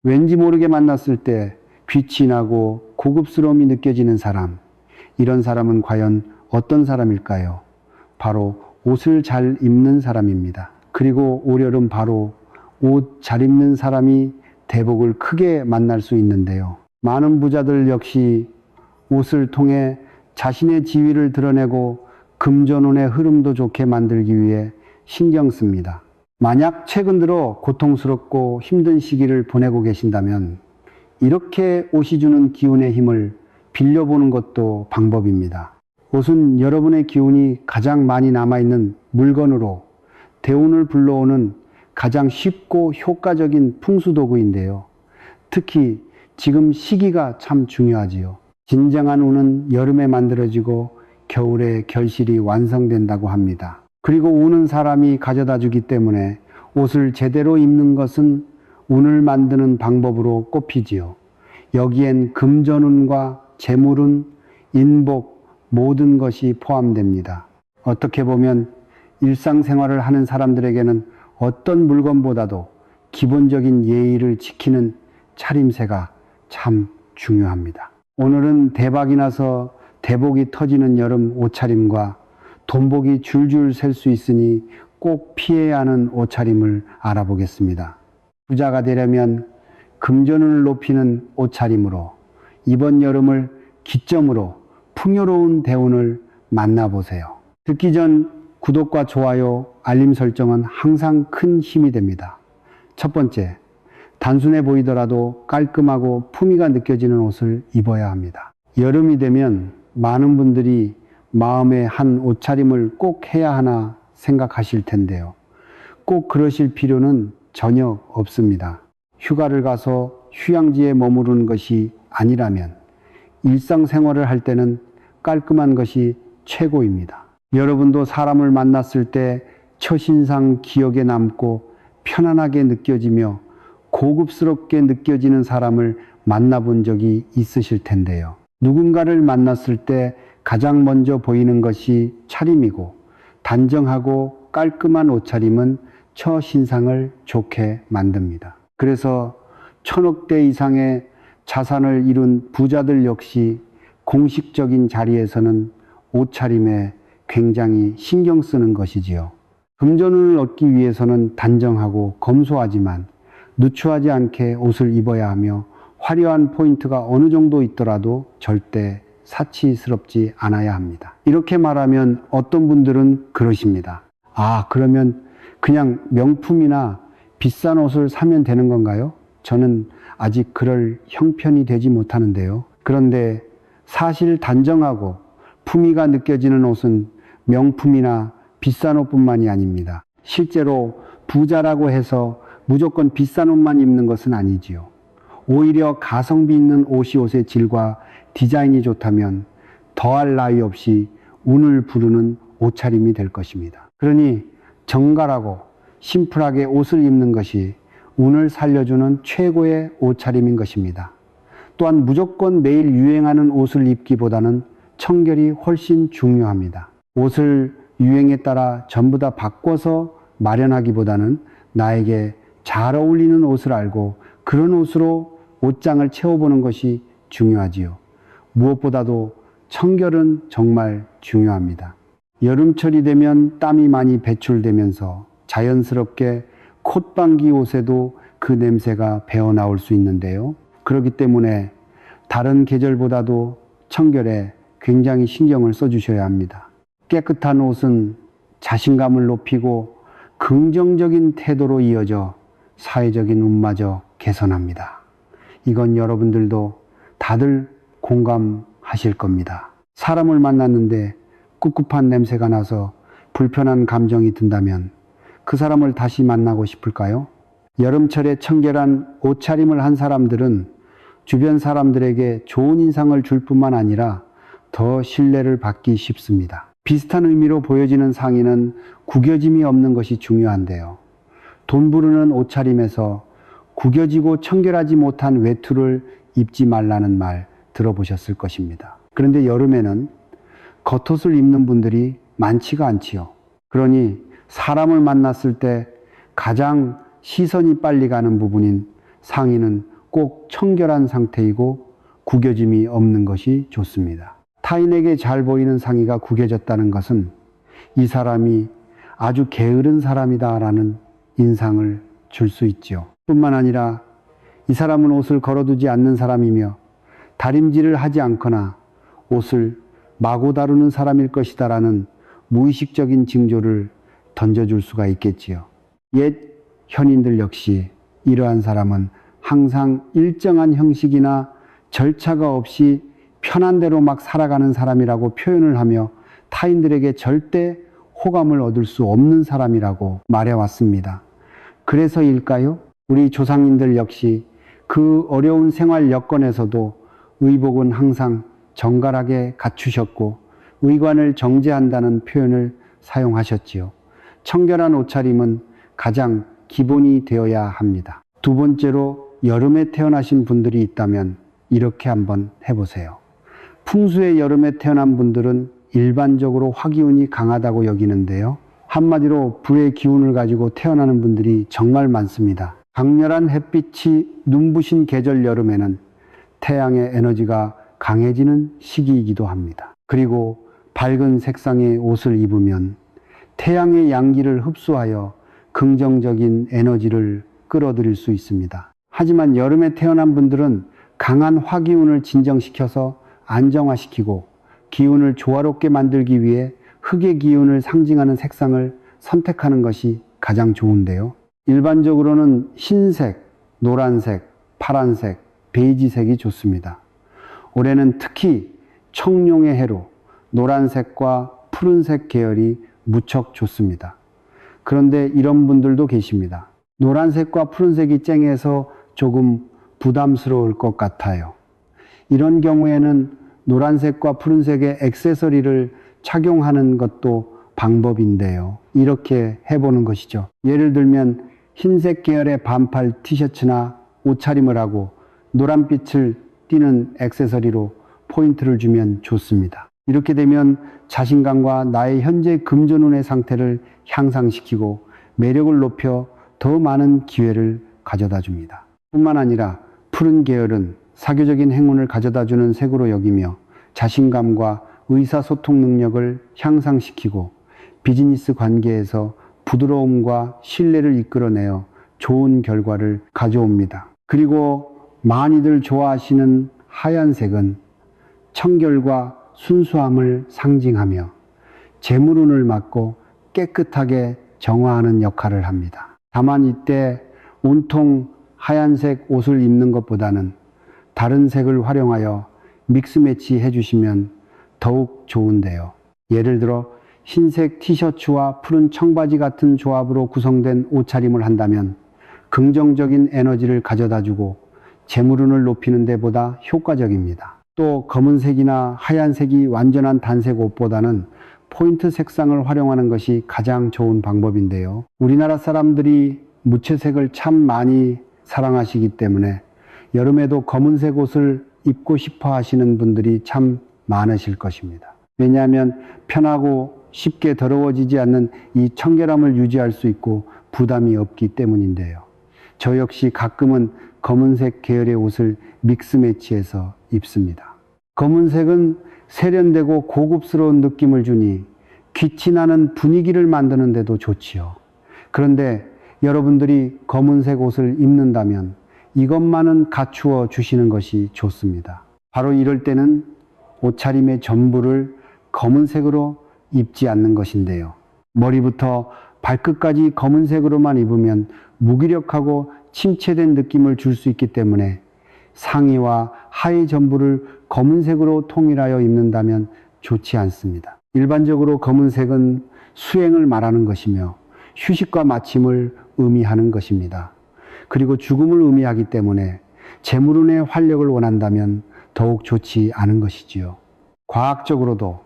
왠지 모르게 만났을 때 빛이 나고 고급스러움이 느껴지는 사람, 이런 사람은 과연 어떤 사람일까요? 바로 옷을 잘 입는 사람입니다. 그리고 올여름 바로 옷 잘 입는 사람이 대복을 크게 만날 수 있는데요. 많은 부자들 역시 옷을 통해 자신의 지위를 드러내고 금전운의 흐름도 좋게 만들기 위해 신경 씁니다. 만약 최근 들어 고통스럽고 힘든 시기를 보내고 계신다면 이렇게 옷이 주는 기운의 힘을 빌려보는 것도 방법입니다. 옷은 여러분의 기운이 가장 많이 남아있는 물건으로 대운을 불러오는 가장 쉽고 효과적인 풍수도구인데요. 특히 지금 시기가 참 중요하지요. 진정한 운은 여름에 만들어지고 겨울에 결실이 완성된다고 합니다. 그리고 우는 사람이 가져다 주기 때문에 옷을 제대로 입는 것은 운을 만드는 방법으로 꼽히지요. 여기엔 금전운과 재물운, 인복, 모든 것이 포함됩니다. 어떻게 보면 일상생활을 하는 사람들에게는 어떤 물건보다도 기본적인 예의를 지키는 차림새가 참 중요합니다. 오늘은 대박이 나서 대복이 터지는 여름 옷차림과 돈복이 줄줄 셀 수 있으니 꼭 피해야 하는 옷차림을 알아보겠습니다. 부자가 되려면 금전운을 높이는 옷차림으로 이번 여름을 기점으로 풍요로운 대운을 만나보세요. 듣기 전 구독과 좋아요, 알림 설정은 항상 큰 힘이 됩니다. 첫 번째, 단순해 보이더라도 깔끔하고 품위가 느껴지는 옷을 입어야 합니다. 여름이 되면 많은 분들이 마음에 한 옷차림을 꼭 해야 하나 생각하실 텐데요. 꼭 그러실 필요는 전혀 없습니다. 휴가를 가서 휴양지에 머무르는 것이 아니라면 일상생활을 할 때는 깔끔한 것이 최고입니다. 여러분도 사람을 만났을 때 첫인상 기억에 남고 편안하게 느껴지며 고급스럽게 느껴지는 사람을 만나본 적이 있으실 텐데요. 누군가를 만났을 때 가장 먼저 보이는 것이 차림이고 단정하고 깔끔한 옷차림은 첫인상을 좋게 만듭니다. 그래서 1000억대 이상의 자산을 이룬 부자들 역시 공식적인 자리에서는 옷차림에 굉장히 신경 쓰는 것이지요. 금전운을 얻기 위해서는 단정하고 검소하지만 누추하지 않게 옷을 입어야 하며 화려한 포인트가 어느 정도 있더라도 절대 사치스럽지 않아야 합니다. 이렇게 말하면 어떤 분들은 그러십니다. 아, 그러면 그냥 명품이나 비싼 옷을 사면 되는 건가요? 저는 아직 그럴 형편이 되지 못하는데요. 그런데 사실 단정하고 품위가 느껴지는 옷은 명품이나 비싼 옷뿐만이 아닙니다. 실제로 부자라고 해서 무조건 비싼 옷만 입는 것은 아니지요. 오히려 가성비 있는 옷이 옷의 질과 디자인이 좋다면 더할 나위 없이 운을 부르는 옷차림이 될 것입니다. 그러니 정갈하고 심플하게 옷을 입는 것이 운을 살려주는 최고의 옷차림인 것입니다. 또한 무조건 매일 유행하는 옷을 입기보다는 청결이 훨씬 중요합니다. 옷을 유행에 따라 전부 다 바꿔서 마련하기보다는 나에게 잘 어울리는 옷을 알고 그런 옷으로 옷장을 채워보는 것이 중요하지요. 무엇보다도 청결은 정말 중요합니다. 여름철이 되면 땀이 많이 배출되면서 자연스럽게 콧방귀 옷에도 그 냄새가 배어나올 수 있는데요. 그렇기 때문에 다른 계절보다도 청결에 굉장히 신경을 써주셔야 합니다. 깨끗한 옷은 자신감을 높이고 긍정적인 태도로 이어져 사회적인 운마저 개선합니다. 이건 여러분들도 다들 공감하실 겁니다. 사람을 만났는데 꿉꿉한 냄새가 나서 불편한 감정이 든다면 그 사람을 다시 만나고 싶을까요? 여름철에 청결한 옷차림을 한 사람들은 주변 사람들에게 좋은 인상을 줄 뿐만 아니라 더 신뢰를 받기 쉽습니다. 비슷한 의미로 보여지는 상의는 구겨짐이 없는 것이 중요한데요. 돈 부르는 옷차림에서 구겨지고 청결하지 못한 외투를 입지 말라는 말 들어보셨을 것입니다. 그런데 여름에는 겉옷을 입는 분들이 많지가 않지요. 그러니 사람을 만났을 때 가장 시선이 빨리 가는 부분인 상의는 꼭 청결한 상태이고 구겨짐이 없는 것이 좋습니다. 타인에게 잘 보이는 상의가 구겨졌다는 것은 이 사람이 아주 게으른 사람이다라는 인상을 줄 수 있지요. 뿐만 아니라 이 사람은 옷을 걸어두지 않는 사람이며 다림질을 하지 않거나 옷을 마구 다루는 사람일 것이다라는 무의식적인 징조를 던져줄 수가 있겠지요. 옛 현인들 역시 이러한 사람은 항상 일정한 형식이나 절차가 없이 편한 대로 막 살아가는 사람이라고 표현을 하며 타인들에게 절대 호감을 얻을 수 없는 사람이라고 말해왔습니다. 그래서일까요? 우리 조상님들 역시 그 어려운 생활 여건에서도 의복은 항상 정갈하게 갖추셨고 의관을 정제한다는 표현을 사용하셨지요. 청결한 옷차림은 가장 기본이 되어야 합니다. 두 번째로 여름에 태어나신 분들이 있다면 이렇게 한번 해보세요. 풍수의 여름에 태어난 분들은 일반적으로 화기운이 강하다고 여기는데요. 한마디로 불의 기운을 가지고 태어나는 분들이 정말 많습니다. 강렬한 햇빛이 눈부신 계절 여름에는 태양의 에너지가 강해지는 시기이기도 합니다. 그리고 밝은 색상의 옷을 입으면 태양의 양기를 흡수하여 긍정적인 에너지를 끌어들일 수 있습니다. 하지만 여름에 태어난 분들은 강한 화기운을 진정시켜서 안정화시키고 기운을 조화롭게 만들기 위해 흙의 기운을 상징하는 색상을 선택하는 것이 가장 좋은데요. 일반적으로는 흰색, 노란색, 파란색, 베이지색이 좋습니다. 올해는 특히 청룡의 해로 노란색과 푸른색 계열이 무척 좋습니다. 그런데 이런 분들도 계십니다. 노란색과 푸른색이 쨍해서 조금 부담스러울 것 같아요. 이런 경우에는 노란색과 푸른색의 액세서리를 착용하는 것도 방법인데요. 이렇게 해보는 것이죠. 예를 들면 흰색 계열의 반팔 티셔츠나 옷차림을 하고 노란빛을 띠는 액세서리로 포인트를 주면 좋습니다. 이렇게 되면 자신감과 나의 현재 금전운의 상태를 향상시키고 매력을 높여 더 많은 기회를 가져다 줍니다. 뿐만 아니라 푸른 계열은 사교적인 행운을 가져다 주는 색으로 여기며 자신감과 의사소통 능력을 향상시키고 비즈니스 관계에서 부드러움과 신뢰를 이끌어내어 좋은 결과를 가져옵니다. 그리고 많이들 좋아하시는 하얀색은 청결과 순수함을 상징하며 재물운을 막고 깨끗하게 정화하는 역할을 합니다. 다만 이때 온통 하얀색 옷을 입는 것보다는 다른 색을 활용하여 믹스매치 해주시면 더욱 좋은데요. 예를 들어 흰색 티셔츠와 푸른 청바지 같은 조합으로 구성된 옷차림을 한다면 긍정적인 에너지를 가져다주고 재물운을 높이는 데보다 효과적입니다. 또 검은색이나 하얀색이 완전한 단색 옷보다는 포인트 색상을 활용하는 것이 가장 좋은 방법인데요. 우리나라 사람들이 무채색을 참 많이 사랑하시기 때문에 여름에도 검은색 옷을 입고 싶어 하시는 분들이 참 많으실 것입니다. 왜냐하면 편하고 쉽게 더러워지지 않는 이 청결함을 유지할 수 있고 부담이 없기 때문인데요. 저 역시 가끔은 검은색 계열의 옷을 믹스 매치해서 입습니다. 검은색은 세련되고 고급스러운 느낌을 주니 빛이 나는 분위기를 만드는 데도 좋지요. 그런데 여러분들이 검은색 옷을 입는다면 이것만은 갖추어 주시는 것이 좋습니다. 바로 이럴 때는 옷차림의 전부를 검은색으로 입지 않는 것인데요. 머리부터 발끝까지 검은색으로만 입으면 무기력하고 침체된 느낌을 줄 수 있기 때문에 상의와 하의 전부를 검은색으로 통일하여 입는다면 좋지 않습니다. 일반적으로 검은색은 수행을 말하는 것이며 휴식과 마침을 의미하는 것입니다. 그리고 죽음을 의미하기 때문에 재물운의 활력을 원한다면 더욱 좋지 않은 것이지요. 과학적으로도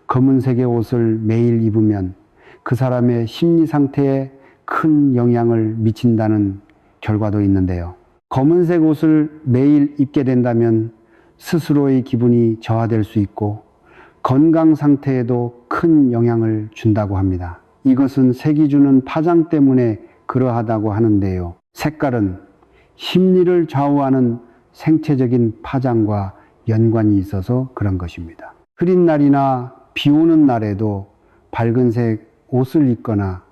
검은색의 옷을 매일 입으면 그 사람의 심리 상태에 큰 영향을 미친다는 결과도 있는데요. 검은색 옷을 매일 입게 된다면 스스로의 기분이 저하될 수 있고 건강 상태에도 큰 영향을 준다고 합니다. 이것은 색이 주는 파장 때문에 그러하다고 하는데요. 색깔은 심리를 좌우하는 생체적인 파장과 연관이 있어서 그런 것입니다. 흐린 날이나 비 오는 날에도 밝은색 옷을 입거나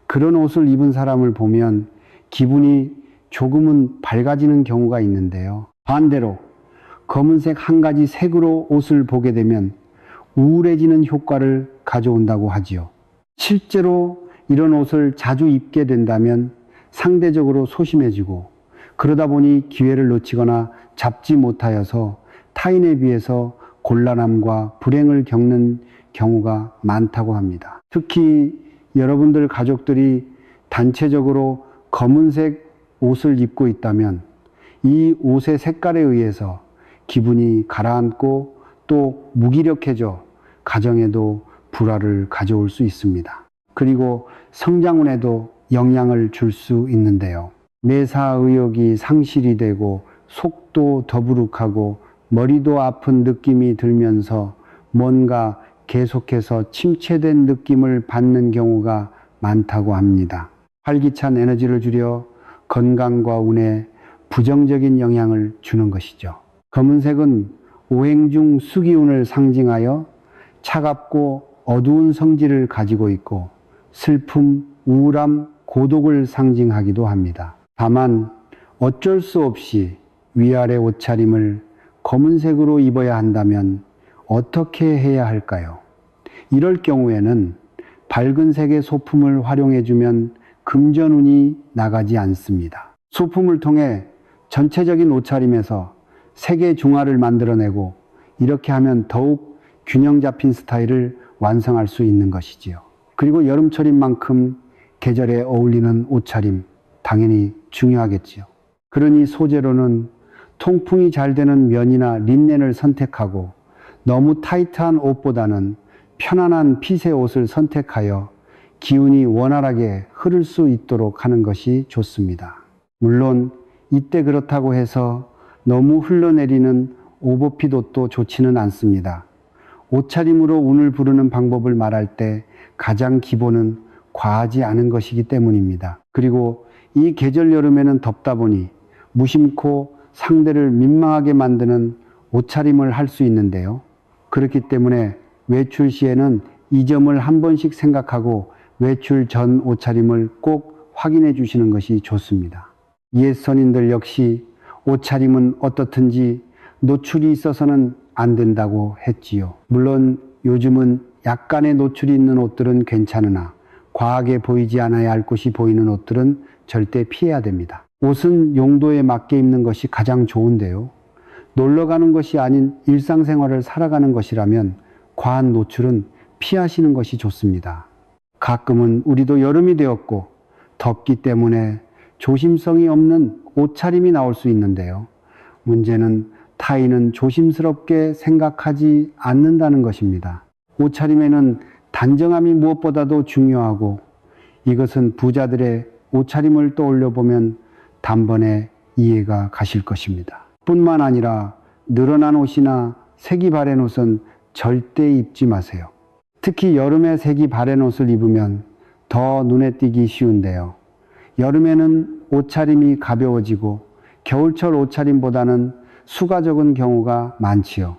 그런 옷을 입은 사람을 보면 기분이 조금은 밝아지는 경우가 있는데요. 반대로 검은색 한 가지 색으로 옷을 보게 되면 우울해지는 효과를 가져온다고 하지요. 실제로 이런 옷을 자주 입게 된다면 상대적으로 소심해지고 그러다 보니 기회를 놓치거나 잡지 못하여서 타인에 비해서 곤란함과 불행을 겪는 경우가 많다고 합니다. 특히 여러분들 가족들이 단체적으로 검은색 옷을 입고 있다면 이 옷의 색깔에 의해서 기분이 가라앉고 또 무기력해져 가정에도 불화를 가져올 수 있습니다. 그리고 성장운에도 영향을 줄 수 있는데요. 매사의욕이 상실이 되고 속도 더부룩하고 머리도 아픈 느낌이 들면서 뭔가 계속해서 침체된 느낌을 받는 경우가 많다고 합니다. 활기찬 에너지를 줄여 건강과 운에 부정적인 영향을 주는 것이죠. 검은색은 오행중 수기운을 상징하여 차갑고 어두운 성질을 가지고 있고 슬픔, 우울함, 고독을 상징하기도 합니다. 다만 어쩔 수 없이 위아래 옷차림을 검은색으로 입어야 한다면 어떻게 해야 할까요? 이럴 경우에는 밝은 색의 소품을 활용해주면 금전운이 나가지 않습니다. 소품을 통해 전체적인 옷차림에서 색의 중화를 만들어내고 이렇게 하면 더욱 균형 잡힌 스타일을 완성할 수 있는 것이지요. 그리고 여름철인 만큼 계절에 어울리는 옷차림 당연히 중요하겠지요. 그러니 소재로는 통풍이 잘 되는 면이나 린넨을 선택하고 너무 타이트한 옷보다는 편안한 핏의 옷을 선택하여 기운이 원활하게 흐를 수 있도록 하는 것이 좋습니다. 물론 이때 그렇다고 해서 너무 흘러내리는 오버핏 옷도 좋지는 않습니다. 옷차림으로 운을 부르는 방법을 말할 때 가장 기본은 과하지 않은 것이기 때문입니다. 그리고 이 계절 여름에는 덥다 보니 무심코 상대를 민망하게 만드는 옷차림을 할 수 있는데요. 그렇기 때문에 외출 시에는 이 점을 한 번씩 생각하고 외출 전 옷차림을 꼭 확인해 주시는 것이 좋습니다. 옛 선인들 역시 옷차림은 어떻든지 노출이 있어서는 안 된다고 했지요. 물론 요즘은 약간의 노출이 있는 옷들은 괜찮으나 과하게 보이지 않아야 할 곳이 보이는 옷들은 절대 피해야 됩니다. 옷은 용도에 맞게 입는 것이 가장 좋은데요. 놀러 가는 것이 아닌 일상생활을 살아가는 것이라면 과한 노출은 피하시는 것이 좋습니다. 가끔은 우리도 여름이 되었고 덥기 때문에 조심성이 없는 옷차림이 나올 수 있는데요. 문제는 타인은 조심스럽게 생각하지 않는다는 것입니다. 옷차림에는 단정함이 무엇보다도 중요하고 이것은 부자들의 옷차림을 떠올려 보면 단번에 이해가 가실 것입니다. 뿐만 아니라 늘어난 옷이나 색이 바랜 옷은 절대 입지 마세요. 특히 여름에 색이 바랜 옷을 입으면 더 눈에 띄기 쉬운데요. 여름에는 옷차림이 가벼워지고 겨울철 옷차림보다는 수가 적은 경우가 많지요.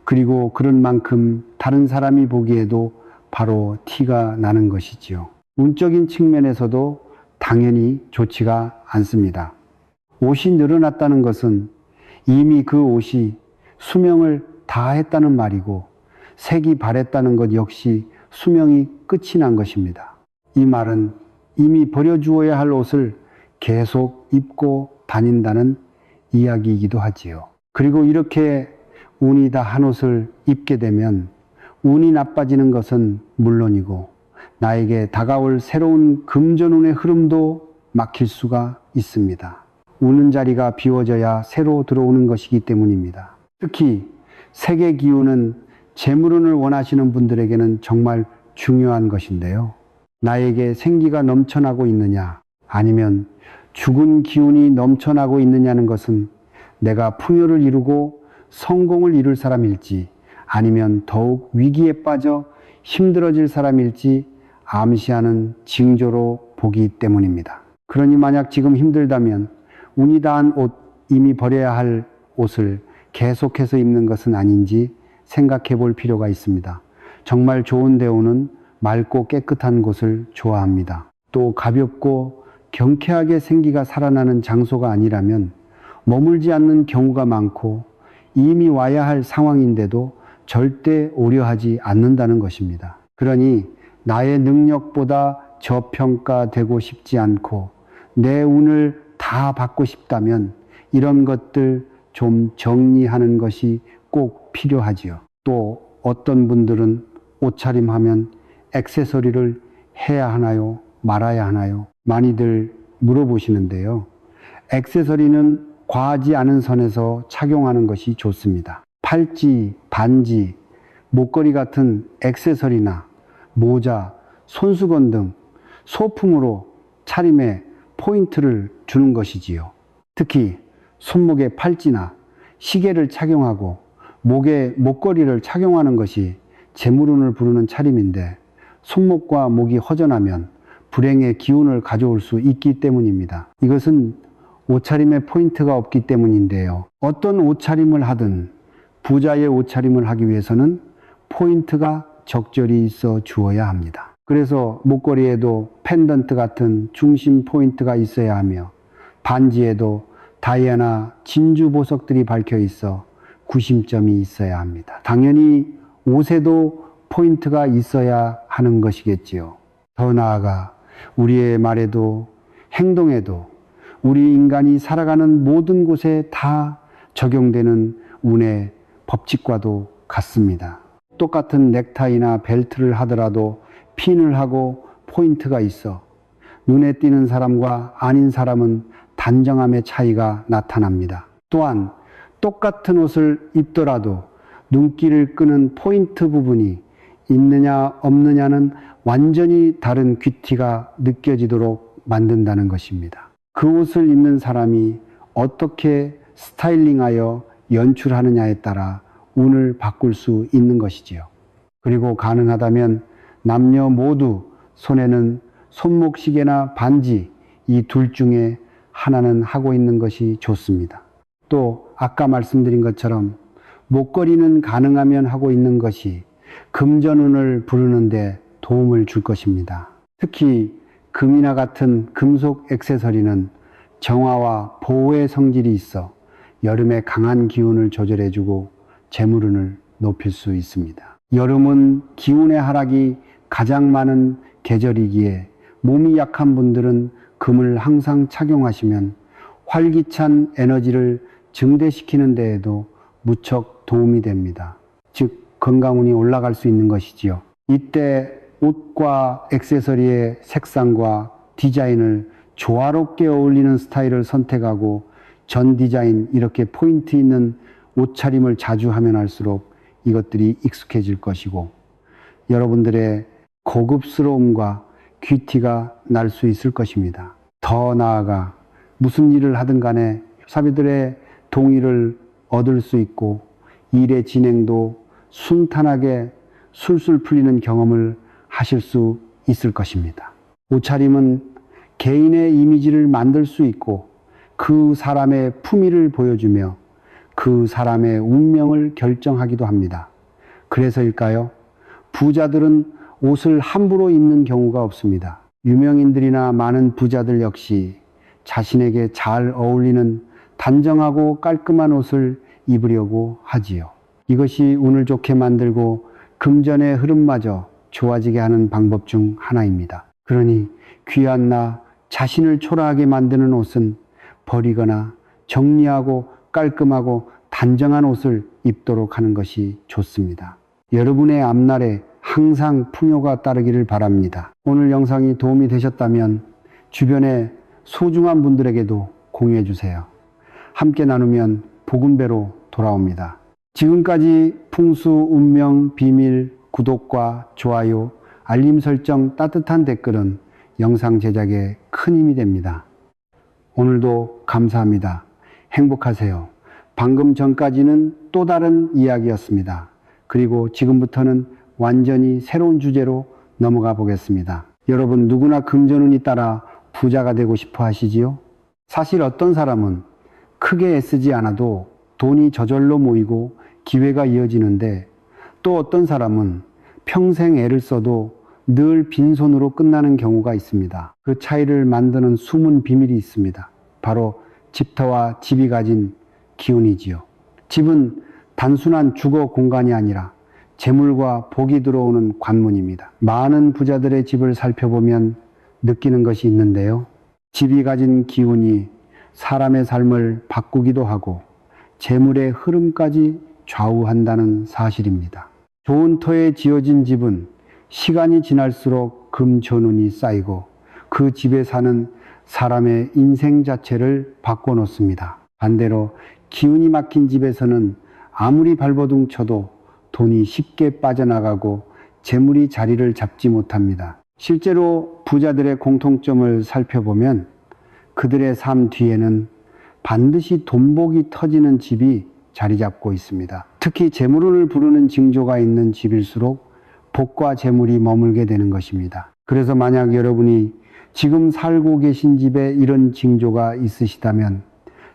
그리고 그런 만큼 다른 사람이 보기에도 바로 티가 나는 것이지요. 운적인 측면에서도 당연히 좋지가 않습니다. 옷이 늘어났다는 것은 이미 그 옷이 수명을 다했다는 말이고 색이 바랬다는 것 역시 수명이 끝이 난 것입니다. 이 말은 이미 버려주어야 할 옷을 계속 입고 다닌다는 이야기이기도 하지요. 그리고 이렇게 운이 다 한 옷을 입게 되면 운이 나빠지는 것은 물론이고 나에게 다가올 새로운 금전운의 흐름도 막힐 수가 있습니다. 우는 자리가 비워져야 새로 들어오는 것이기 때문입니다. 특히 색의 기운은 재물운을 원하시는 분들에게는 정말 중요한 것인데요. 나에게 생기가 넘쳐나고 있느냐 아니면 죽은 기운이 넘쳐나고 있느냐는 것은 내가 풍요를 이루고 성공을 이룰 사람일지 아니면 더욱 위기에 빠져 힘들어질 사람일지 암시하는 징조로 보기 때문입니다. 그러니 만약 지금 힘들다면 운이 다한 옷, 이미 버려야 할 옷을 계속해서 입는 것은 아닌지 생각해 볼 필요가 있습니다. 정말 좋은 대우는 맑고 깨끗한 곳을 좋아합니다. 또 가볍고 경쾌하게 생기가 살아나는 장소가 아니라면 머물지 않는 경우가 많고 이미 와야 할 상황인데도 절대 오려하지 않는다는 것입니다. 그러니 나의 능력보다 저평가되고 싶지 않고 내 운을 다 받고 싶다면 이런 것들 좀 정리하는 것이 꼭 필요하지요. 또 어떤 분들은 옷차림하면 액세서리를 해야 하나요? 말아야 하나요? 많이들 물어보시는데요. 액세서리는 과하지 않은 선에서 착용하는 것이 좋습니다. 팔찌, 반지, 목걸이 같은 액세서리나 모자, 손수건 등 소품으로 차림에 포인트를 주는 것이지요. 특히 손목에 팔찌나 시계를 착용하고 목에 목걸이를 착용하는 것이 재물운을 부르는 차림인데 손목과 목이 허전하면 불행의 기운을 가져올 수 있기 때문입니다. 이것은 옷차림에 포인트가 없기 때문인데요. 어떤 옷차림을 하든 부자의 옷차림을 하기 위해서는 포인트가 적절히 있어 주어야 합니다. 그래서 목걸이에도 펜던트 같은 중심 포인트가 있어야 하며 반지에도 다이아나 진주 보석들이 밝혀 있어 구심점이 있어야 합니다. 당연히 옷에도 포인트가 있어야 하는 것이겠지요. 더 나아가 우리의 말에도 행동에도 우리 인간이 살아가는 모든 곳에 다 적용되는 운의 법칙과도 같습니다. 똑같은 넥타이나 벨트를 하더라도 핀을 하고 포인트가 있어 눈에 띄는 사람과 아닌 사람은 단정함의 차이가 나타납니다. 또한 똑같은 옷을 입더라도 눈길을 끄는 포인트 부분이 있느냐 없느냐는 완전히 다른 귀티가 느껴지도록 만든다는 것입니다. 그 옷을 입는 사람이 어떻게 스타일링하여 연출하느냐에 따라 운을 바꿀 수 있는 것이지요. 그리고 가능하다면 남녀 모두 손에는 손목시계나 반지 이 둘 중에 하나는 하고 있는 것이 좋습니다. 또 아까 말씀드린 것처럼 목걸이는 가능하면 하고 있는 것이 금전운을 부르는데 도움을 줄 것입니다. 특히 금이나 같은 금속 액세서리는 정화와 보호의 성질이 있어 여름에 강한 기운을 조절해주고 재물운을 높일 수 있습니다. 여름은 기운의 하락이 가장 많은 계절이기에 몸이 약한 분들은 금을 항상 착용하시면 활기찬 에너지를 증대시키는 데에도 무척 도움이 됩니다. 즉 건강운이 올라갈 수 있는 것이지요. 이때 옷과 액세서리의 색상과 디자인을 조화롭게 어울리는 스타일을 선택하고 전 디자인 이렇게 포인트 있는 옷차림을 자주 하면 할수록 이것들이 익숙해질 것이고 여러분들의 고급스러움과 귀티가 날 수 있을 것입니다. 더 나아가 무슨 일을 하든 간에 사비들의 동의를 얻을 수 있고 일의 진행도 순탄하게 술술 풀리는 경험을 하실 수 있을 것입니다. 옷차림은 개인의 이미지를 만들 수 있고 그 사람의 품위를 보여주며 그 사람의 운명을 결정하기도 합니다. 그래서일까요? 부자들은 옷을 함부로 입는 경우가 없습니다. 유명인들이나 많은 부자들 역시 자신에게 잘 어울리는 단정하고 깔끔한 옷을 입으려고 하지요. 이것이 운을 좋게 만들고 금전의 흐름마저 좋아지게 하는 방법 중 하나입니다. 그러니 귀한 나 자신을 초라하게 만드는 옷은 버리거나 정리하고 깔끔하고 단정한 옷을 입도록 하는 것이 좋습니다. 여러분의 앞날에 항상 풍요가 따르기를 바랍니다. 오늘 영상이 도움이 되셨다면 주변의 소중한 분들에게도 공유해 주세요. 함께 나누면 복음배로 돌아옵니다. 지금까지 풍수, 운명, 비밀, 구독과 좋아요, 알림 설정, 따뜻한 댓글은 영상 제작에 큰 힘이 됩니다. 오늘도 감사합니다. 행복하세요. 방금 전까지는 또 다른 이야기였습니다. 그리고 지금부터는 완전히 새로운 주제로 넘어가 보겠습니다. 여러분 누구나 금전운이 따라 부자가 되고 싶어 하시지요? 사실 어떤 사람은 크게 애쓰지 않아도 돈이 저절로 모이고 기회가 이어지는데, 또 어떤 사람은 평생 애를 써도 늘 빈손으로 끝나는 경우가 있습니다. 그 차이를 만드는 숨은 비밀이 있습니다. 바로 집터와 집이 가진 기운이지요. 집은 단순한 주거 공간이 아니라 재물과 복이 들어오는 관문입니다. 많은 부자들의 집을 살펴보면 느끼는 것이 있는데요. 집이 가진 기운이 사람의 삶을 바꾸기도 하고 재물의 흐름까지 좌우한다는 사실입니다. 좋은 터에 지어진 집은 시간이 지날수록 금전운이 쌓이고 그 집에 사는 사람의 인생 자체를 바꿔놓습니다. 반대로 기운이 막힌 집에서는 아무리 발버둥 쳐도 돈이 쉽게 빠져나가고 재물이 자리를 잡지 못합니다. 실제로 부자들의 공통점을 살펴보면 그들의 삶 뒤에는 반드시 돈복이 터지는 집이 자리 잡고 있습니다. 특히 재물운을 부르는 징조가 있는 집일수록 복과 재물이 머물게 되는 것입니다. 그래서 만약 여러분이 지금 살고 계신 집에 이런 징조가 있으시다면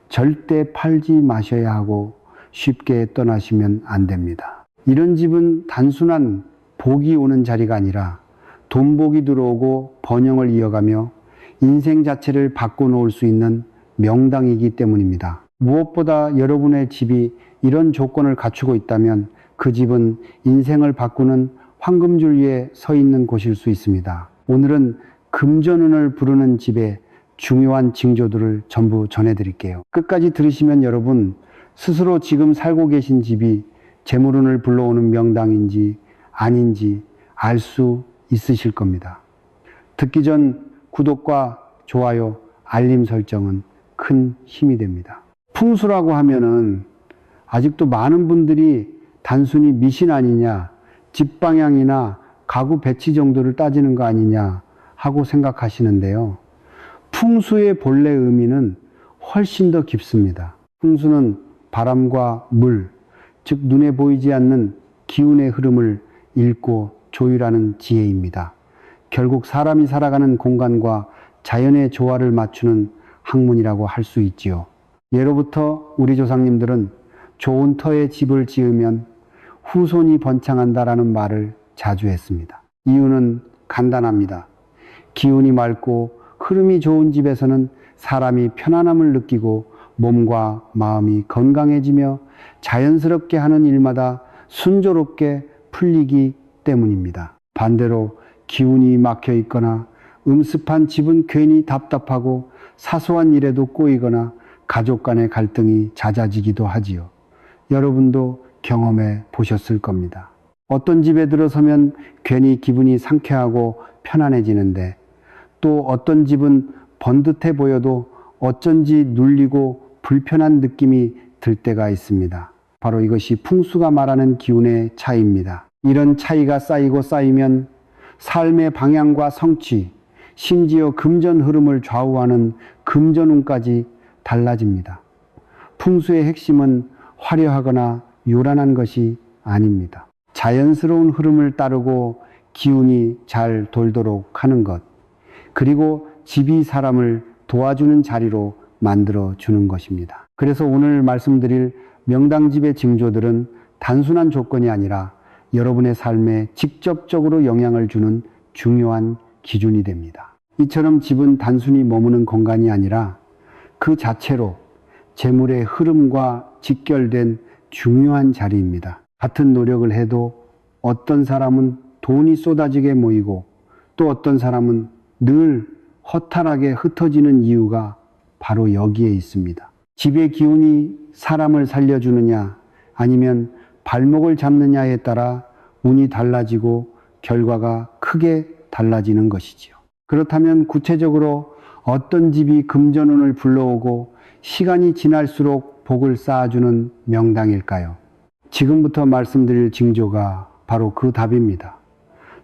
절대 팔지 마셔야 하고 쉽게 떠나시면 안 됩니다. 이런 집은 단순한 복이 오는 자리가 아니라 돈복이 들어오고 번영을 이어가며 인생 자체를 바꿔놓을 수 있는 명당이기 때문입니다. 무엇보다 여러분의 집이 이런 조건을 갖추고 있다면 그 집은 인생을 바꾸는 황금줄 위에 서 있는 곳일 수 있습니다. 오늘은 금전운을 부르는 집의 중요한 징조들을 전부 전해드릴게요. 끝까지 들으시면 여러분 스스로 지금 살고 계신 집이 재물운을 불러오는 명당인지 아닌지 알 수 있으실 겁니다. 듣기 전 구독과 좋아요, 알림 설정은 큰 힘이 됩니다. 풍수라고 하면은 아직도 많은 분들이 단순히 미신 아니냐, 집 방향이나 가구 배치 정도를 따지는 거 아니냐 하고 생각하시는데요. 풍수의 본래 의미는 훨씬 더 깊습니다. 풍수는 바람과 물, 즉 눈에 보이지 않는 기운의 흐름을 읽고 조율하는 지혜입니다. 결국 사람이 살아가는 공간과 자연의 조화를 맞추는 학문이라고 할 수 있지요. 예로부터 우리 조상님들은 좋은 터에 집을 지으면 후손이 번창한다라는 말을 자주 했습니다. 이유는 간단합니다. 기운이 맑고 흐름이 좋은 집에서는 사람이 편안함을 느끼고 몸과 마음이 건강해지며 자연스럽게 하는 일마다 순조롭게 풀리기 때문입니다. 반대로 기운이 막혀 있거나 음습한 집은 괜히 답답하고 사소한 일에도 꼬이거나 가족 간의 갈등이 잦아지기도 하지요. 여러분도 경험해 보셨을 겁니다. 어떤 집에 들어서면 괜히 기분이 상쾌하고 편안해지는데 또 어떤 집은 번듯해 보여도 어쩐지 눌리고 불편한 느낌이 들 때가 있습니다. 바로 이것이 풍수가 말하는 기운의 차이입니다. 이런 차이가 쌓이고 쌓이면 삶의 방향과 성취, 심지어 금전 흐름을 좌우하는 금전운까지 달라집니다. 풍수의 핵심은 화려하거나 요란한 것이 아닙니다. 자연스러운 흐름을 따르고 기운이 잘 돌도록 하는 것, 그리고 집이 사람을 도와주는 자리로 만들어 주는 것입니다. 그래서 오늘 말씀드릴 명당집의 징조들은 단순한 조건이 아니라 여러분의 삶에 직접적으로 영향을 주는 중요한 기준이 됩니다. 이처럼 집은 단순히 머무는 공간이 아니라 그 자체로 재물의 흐름과 직결된 중요한 자리입니다. 같은 노력을 해도 어떤 사람은 돈이 쏟아지게 모이고 또 어떤 사람은 늘 허탈하게 흩어지는 이유가 바로 여기에 있습니다. 집의 기운이 사람을 살려주느냐 아니면 발목을 잡느냐에 따라 운이 달라지고 결과가 크게 달라지는 것이지요. 그렇다면 구체적으로 어떤 집이 금전운을 불러오고 시간이 지날수록 복을 쌓아주는 명당일까요? 지금부터 말씀드릴 징조가 바로 그 답입니다.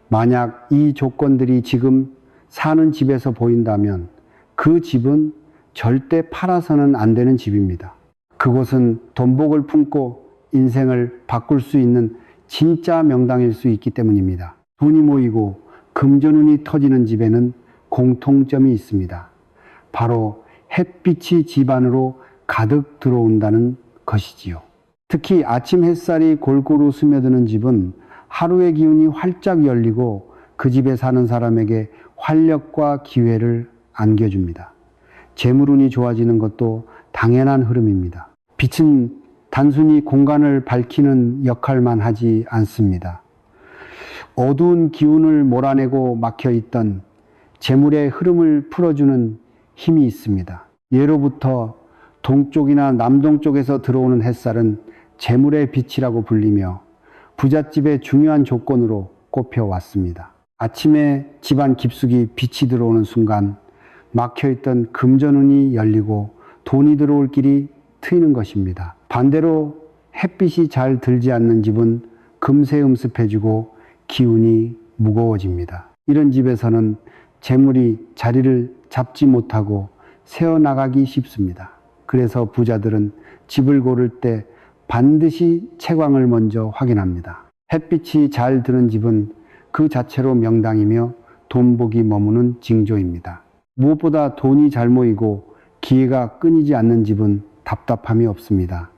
만약 이 조건들이 지금 사는 집에서 보인다면 그 집은 절대 팔아서는 안 되는 집입니다. 그곳은 돈복을 품고 인생을 바꿀 수 있는 진짜 명당일 수 있기 때문입니다. 돈이 모이고 금전운이 터지는 집에는 공통점이 있습니다. 바로 햇빛이 집 안으로 가득 들어온다는 것이지요. 특히 아침 햇살이 골고루 스며드는 집은 하루의 기운이 활짝 열리고 그 집에 사는 사람에게 활력과 기회를 안겨줍니다. 재물운이 좋아지는 것도 당연한 흐름입니다. 빛은 단순히 공간을 밝히는 역할만 하지 않습니다. 어두운 기운을 몰아내고 막혀있던 재물의 흐름을 풀어주는 힘이 있습니다. 예로부터 동쪽이나 남동쪽에서 들어오는 햇살은 재물의 빛이라고 불리며 부잣집의 중요한 조건으로 꼽혀왔습니다. 아침에 집안 깊숙이 빛이 들어오는 순간 막혀있던 금전운이 열리고 돈이 들어올 길이 트이는 것입니다. 반대로 햇빛이 잘 들지 않는 집은 금세 음습해지고 기운이 무거워집니다. 이런 집에서는 재물이 자리를 잡지 못하고 새어나가기 쉽습니다. 그래서 부자들은 집을 고를 때 반드시 채광을 먼저 확인합니다. 햇빛이 잘 드는 집은 그 자체로 명당이며 돈복이 머무는 징조입니다. 무엇보다 돈이 잘 모이고 기회가 끊이지 않는 집은 답답함이 없습니다.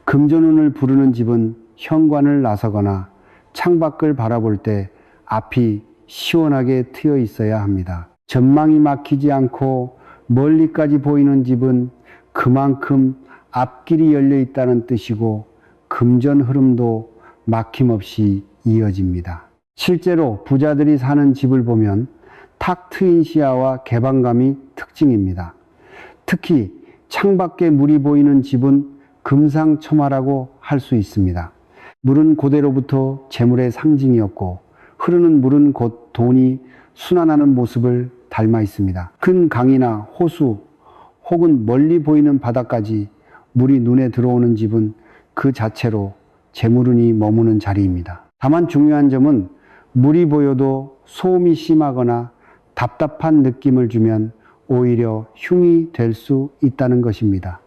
금전운을 부르는 집은 현관을 나서거나 창밖을 바라볼 때 앞이 시원하게 트여 있어야 합니다. 전망이 막히지 않고 멀리까지 보이는 집은 그만큼 앞길이 열려 있다는 뜻이고 금전 흐름도 막힘없이 이어집니다. 실제로 부자들이 사는 집을 보면 탁 트인 시야와 개방감이 특징입니다. 특히 창밖에 물이 보이는 집은 금상첨화라고 할 수 있습니다. 물은 고대로부터 재물의 상징이었고 흐르는 물은 곧 돈이 순환하는 모습을 닮아 있습니다. 큰 강이나 호수 혹은 멀리 보이는 바다까지 물이 눈에 들어오는 집은 그 자체로 재물운이 머무는 자리입니다. 다만 중요한 점은 물이 보여도 소음이 심하거나 답답한 느낌을 주면 오히려 흉이 될 수 있다는 것입니다.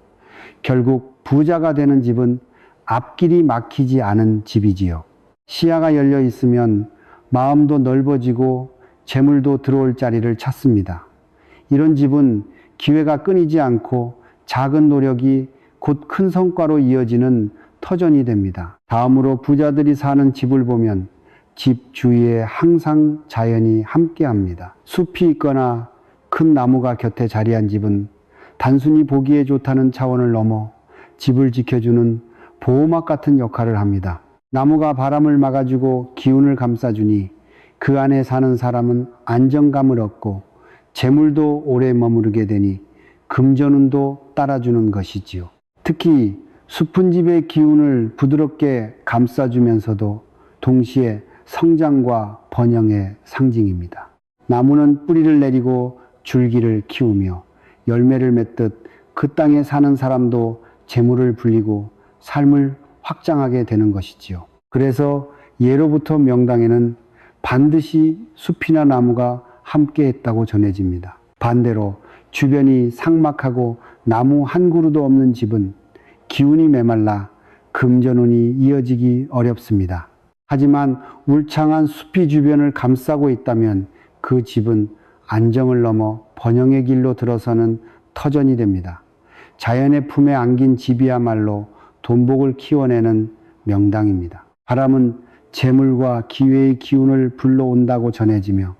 결국 부자가 되는 집은 앞길이 막히지 않은 집이지요. 시야가 열려 있으면 마음도 넓어지고 재물도 들어올 자리를 찾습니다. 이런 집은 기회가 끊이지 않고 작은 노력이 곧 큰 성과로 이어지는 터전이 됩니다. 다음으로 부자들이 사는 집을 보면 집 주위에 항상 자연이 함께합니다. 숲이 있거나 큰 나무가 곁에 자리한 집은 단순히 보기에 좋다는 차원을 넘어 집을 지켜주는 보호막 같은 역할을 합니다. 나무가 바람을 막아주고 기운을 감싸주니 그 안에 사는 사람은 안정감을 얻고 재물도 오래 머무르게 되니 금전운도 따라주는 것이지요. 특히 숲은 집의 기운을 부드럽게 감싸주면서도 동시에 성장과 번영의 상징입니다. 나무는 뿌리를 내리고 줄기를 키우며 열매를 맺듯 그 땅에 사는 사람도 재물을 불리고 삶을 확장하게 되는 것이지요. 그래서 예로부터 명당에는 반드시 숲이나 나무가 함께 했다고 전해집니다. 반대로 주변이 삭막하고 나무 한 그루도 없는 집은 기운이 메말라 금전운이 이어지기 어렵습니다. 하지만 울창한 숲이 주변을 감싸고 있다면 그 집은 안정을 넘어 번영의 길로 들어서는 터전이 됩니다. 자연의 품에 안긴 집이야말로 돈복을 키워내는 명당입니다. 바람은 재물과 기회의 기운을 불러온다고 전해지며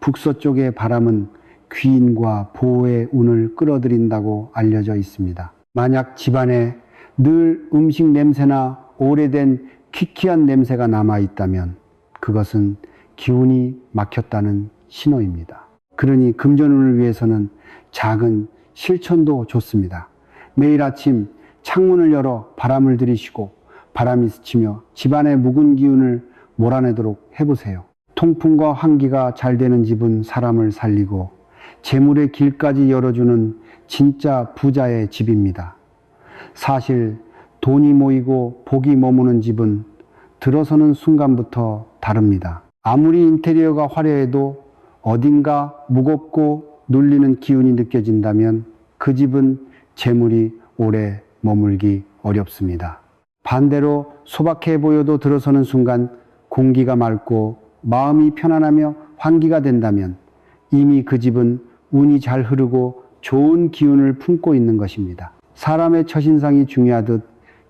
북서쪽의 바람은 귀인과 보호의 운을 끌어들인다고 알려져 있습니다. 만약 집안에 늘 음식 냄새나 오래된 퀴퀴한 냄새가 남아있다면 그것은 기운이 막혔다는 신호입니다. 그러니 금전운을 위해서는 작은 실천도 좋습니다. 매일 아침 창문을 열어 바람을 들이쉬고 바람이 스치며 집안의 묵은 기운을 몰아내도록 해보세요. 통풍과 환기가 잘 되는 집은 사람을 살리고 재물의 길까지 열어주는 진짜 부자의 집입니다. 사실 돈이 모이고 복이 머무는 집은 들어서는 순간부터 다릅니다. 아무리 인테리어가 화려해도 어딘가 무겁고 눌리는 기운이 느껴진다면 그 집은 재물이 오래 머물기 어렵습니다. 반대로 소박해 보여도 들어서는 순간 공기가 맑고 마음이 편안하며 환기가 된다면 이미 그 집은 운이 잘 흐르고 좋은 기운을 품고 있는 것입니다. 사람의 첫인상이 중요하듯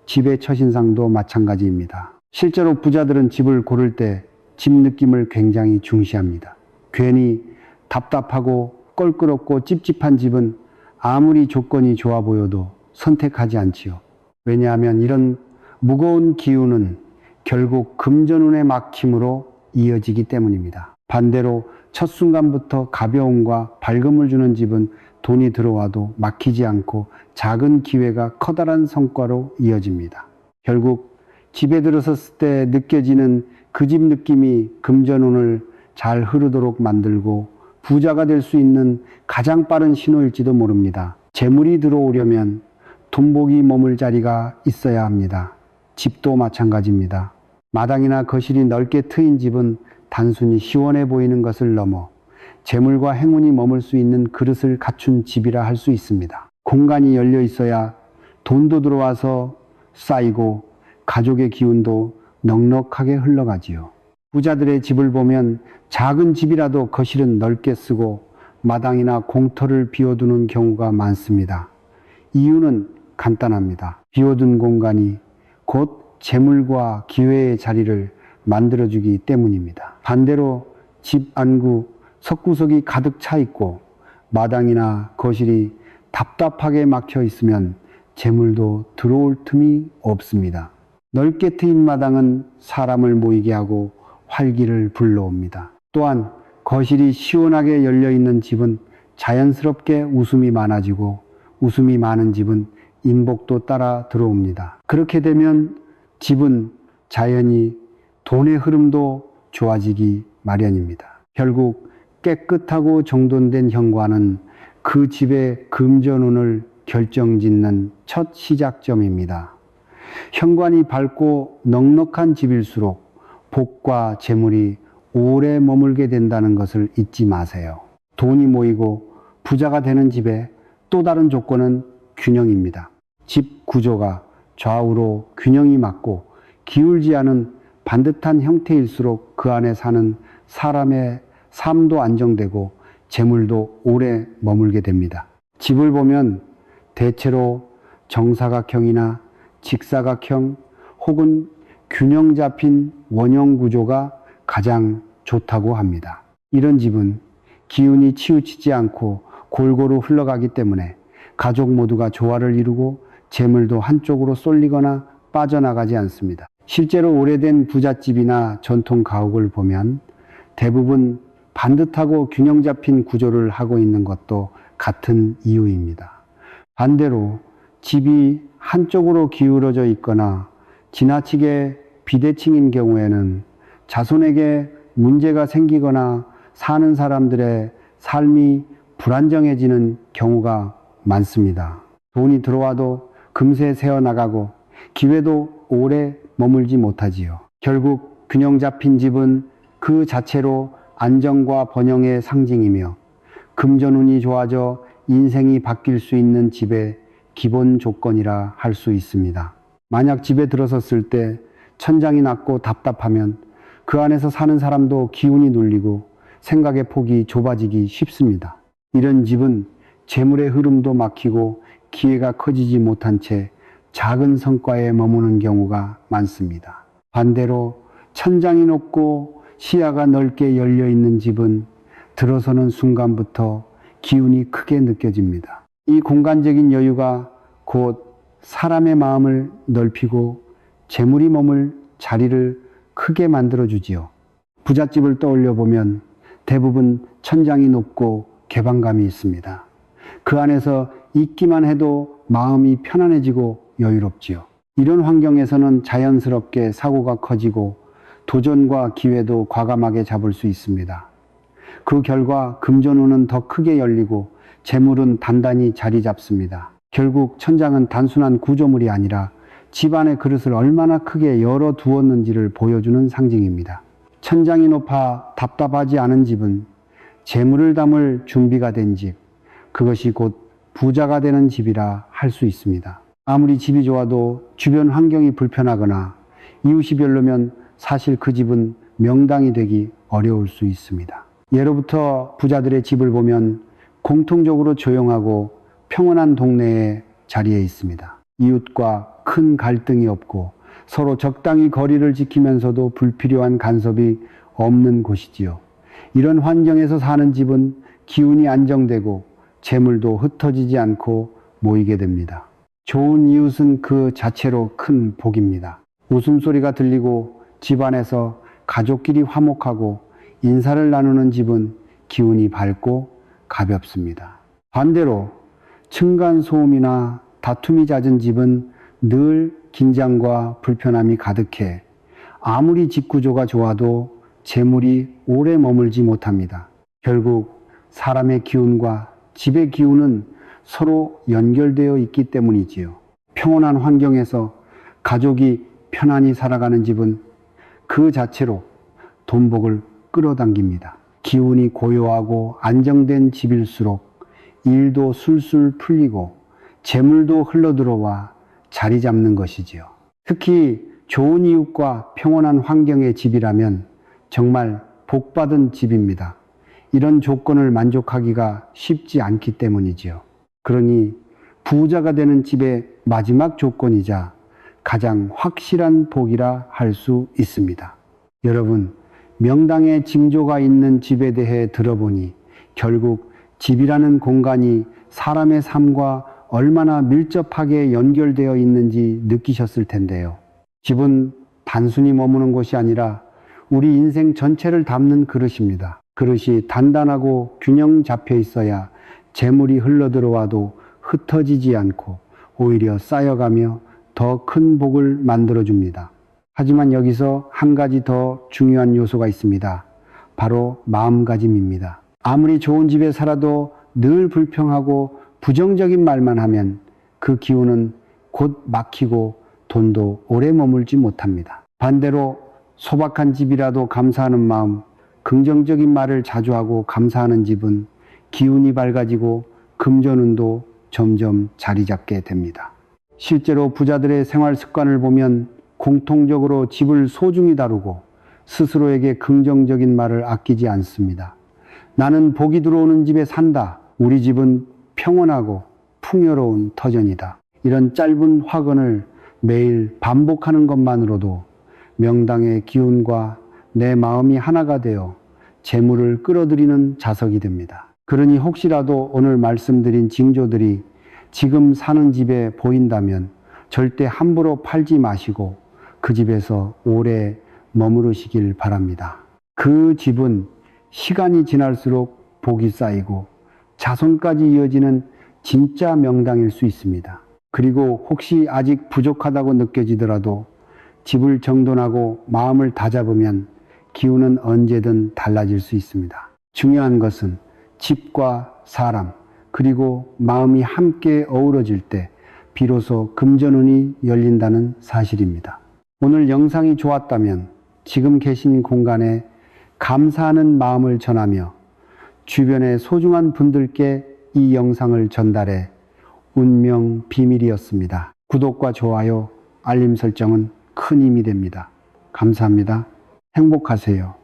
집의 첫인상도 마찬가지입니다. 실제로 부자들은 집을 고를 때 집 느낌을 굉장히 중시합니다. 괜히 답답하고 껄끄럽고 찝찝한 집은 아무리 조건이 좋아 보여도 선택하지 않지요. 왜냐하면 이런 무거운 기운은 결국 금전운의 막힘으로 이어지기 때문입니다. 반대로 첫 순간부터 가벼움과 밝음을 주는 집은 돈이 들어와도 막히지 않고 작은 기회가 커다란 성과로 이어집니다. 결국 집에 들어섰을 때 느껴지는 그 집 느낌이 금전운을 잘 흐르도록 만들고 부자가 될 수 있는 가장 빠른 신호일지도 모릅니다. 재물이 들어오려면 돈복이 머물 자리가 있어야 합니다. 집도 마찬가지입니다. 마당이나 거실이 넓게 트인 집은 단순히 시원해 보이는 것을 넘어 재물과 행운이 머물 수 있는 그릇을 갖춘 집이라 할 수 있습니다. 공간이 열려 있어야 돈도 들어와서 쌓이고 가족의 기운도 넉넉하게 흘러가지요. 부자들의 집을 보면 작은 집이라도 거실은 넓게 쓰고 마당이나 공터를 비워두는 경우가 많습니다. 이유는 간단합니다. 비워둔 공간이 곧 재물과 기회의 자리를 만들어주기 때문입니다. 반대로 집 안구 석구석이 가득 차 있고 마당이나 거실이 답답하게 막혀 있으면 재물도 들어올 틈이 없습니다. 넓게 트인 마당은 사람을 모이게 하고 활기를 불러옵니다. 또한 거실이 시원하게 열려있는 집은 자연스럽게 웃음이 많아지고 웃음이 많은 집은 인복도 따라 들어옵니다. 그렇게 되면 집은 자연히 돈의 흐름도 좋아지기 마련입니다. 결국 깨끗하고 정돈된 현관은 그 집의 금전운을 결정짓는 첫 시작점입니다. 현관이 밝고 넉넉한 집일수록 복과 재물이 오래 머물게 된다는 것을 잊지 마세요. 돈이 모이고 부자가 되는 집의 또 다른 조건은 균형입니다. 집 구조가 좌우로 균형이 맞고 기울지 않은 반듯한 형태일수록 그 안에 사는 사람의 삶도 안정되고 재물도 오래 머물게 됩니다. 집을 보면 대체로 정사각형이나 직사각형 혹은 균형 잡힌 원형 구조가 가장 좋다고 합니다. 이런 집은 기운이 치우치지 않고 골고루 흘러가기 때문에 가족 모두가 조화를 이루고 재물도 한쪽으로 쏠리거나 빠져나가지 않습니다. 실제로 오래된 부잣집이나 전통 가옥을 보면 대부분 반듯하고 균형 잡힌 구조를 하고 있는 것도 같은 이유입니다. 반대로 집이 한쪽으로 기울어져 있거나 지나치게 비대칭인 경우에는 자손에게 문제가 생기거나 사는 사람들의 삶이 불안정해지는 경우가 많습니다. 돈이 들어와도 금세 새어나가고 기회도 오래 머물지 못하지요. 결국 균형 잡힌 집은 그 자체로 안정과 번영의 상징이며 금전운이 좋아져 인생이 바뀔 수 있는 집의 기본 조건이라 할 수 있습니다. 만약 집에 들어섰을 때 천장이 낮고 답답하면 그 안에서 사는 사람도 기운이 눌리고 생각의 폭이 좁아지기 쉽습니다. 이런 집은 재물의 흐름도 막히고 기회가 커지지 못한 채 작은 성과에 머무는 경우가 많습니다. 반대로 천장이 높고 시야가 넓게 열려 있는 집은 들어서는 순간부터 기운이 크게 느껴집니다. 이 공간적인 여유가 곧 사람의 마음을 넓히고 재물이 머물 자리를 크게 만들어주지요. 부잣집을 떠올려 보면 대부분 천장이 높고 개방감이 있습니다. 그 안에서 있기만 해도 마음이 편안해지고 여유롭지요. 이런 환경에서는 자연스럽게 사고가 커지고 도전과 기회도 과감하게 잡을 수 있습니다. 그 결과 금전운은 더 크게 열리고 재물은 단단히 자리 잡습니다. 결국 천장은 단순한 구조물이 아니라 집안의 그릇을 얼마나 크게 열어 두었는지를 보여주는 상징입니다. 천장이 높아 답답하지 않은 집은 재물을 담을 준비가 된 집, 그것이 곧 부자가 되는 집이라 할 수 있습니다. 아무리 집이 좋아도 주변 환경이 불편하거나 이웃이 별로면 사실 그 집은 명당이 되기 어려울 수 있습니다. 예로부터 부자들의 집을 보면 공통적으로 조용하고 평온한 동네에 자리해 있습니다. 이웃과 큰 갈등이 없고 서로 적당히 거리를 지키면서도 불필요한 간섭이 없는 곳이지요. 이런 환경에서 사는 집은 기운이 안정되고 재물도 흩어지지 않고 모이게 됩니다. 좋은 이웃은 그 자체로 큰 복입니다. 웃음소리가 들리고 집안에서 가족끼리 화목하고 인사를 나누는 집은 기운이 밝고 가볍습니다. 반대로 층간소음이나 다툼이 잦은 집은 늘 긴장과 불편함이 가득해 아무리 집 구조가 좋아도 재물이 오래 머물지 못합니다. 결국 사람의 기운과 집의 기운은 서로 연결되어 있기 때문이지요. 평온한 환경에서 가족이 편안히 살아가는 집은 그 자체로 돈복을 끌어당깁니다. 기운이 고요하고 안정된 집일수록 일도 술술 풀리고 재물도 흘러들어와 자리 잡는 것이지요. 특히 좋은 이웃과 평온한 환경의 집이라면 정말 복받은 집입니다. 이런 조건을 만족하기가 쉽지 않기 때문이지요. 그러니 부자가 되는 집의 마지막 조건이자 가장 확실한 복이라 할 수 있습니다. 여러분, 명당의 징조가 있는 집에 대해 들어보니 결국 집이라는 공간이 사람의 삶과 얼마나 밀접하게 연결되어 있는지 느끼셨을 텐데요. 집은 단순히 머무는 곳이 아니라 우리 인생 전체를 담는 그릇입니다. 그릇이 단단하고 균형 잡혀 있어야 재물이 흘러들어와도 흩어지지 않고 오히려 쌓여가며 더 큰 복을 만들어줍니다. 하지만 여기서 한 가지 더 중요한 요소가 있습니다. 바로 마음가짐입니다. 아무리 좋은 집에 살아도 늘 불평하고 부정적인 말만 하면 그 기운은 곧 막히고 돈도 오래 머물지 못합니다. 반대로 소박한 집이라도 감사하는 마음, 긍정적인 말을 자주 하고 감사하는 집은 기운이 밝아지고 금전운도 점점 자리 잡게 됩니다. 실제로 부자들의 생활 습관을 보면 공통적으로 집을 소중히 다루고 스스로에게 긍정적인 말을 아끼지 않습니다. 나는 복이 들어오는 집에 산다. 우리 집은 평온하고 풍요로운 터전이다. 이런 짧은 화근을 매일 반복하는 것만으로도 명당의 기운과 내 마음이 하나가 되어 재물을 끌어들이는 자석이 됩니다. 그러니 혹시라도 오늘 말씀드린 징조들이 지금 사는 집에 보인다면 절대 함부로 팔지 마시고 그 집에서 오래 머무르시길 바랍니다. 그 집은 시간이 지날수록 복이 쌓이고 자손까지 이어지는 진짜 명당일 수 있습니다. 그리고 혹시 아직 부족하다고 느껴지더라도 집을 정돈하고 마음을 다잡으면 기운은 언제든 달라질 수 있습니다. 중요한 것은 집과 사람 그리고 마음이 함께 어우러질 때 비로소 금전운이 열린다는 사실입니다. 오늘 영상이 좋았다면 지금 계신 공간에 감사하는 마음을 전하며 주변의 소중한 분들께 이 영상을 전달해 운명 비밀이었습니다. 구독과 좋아요, 알림 설정은 큰 힘이 됩니다. 감사합니다. 행복하세요.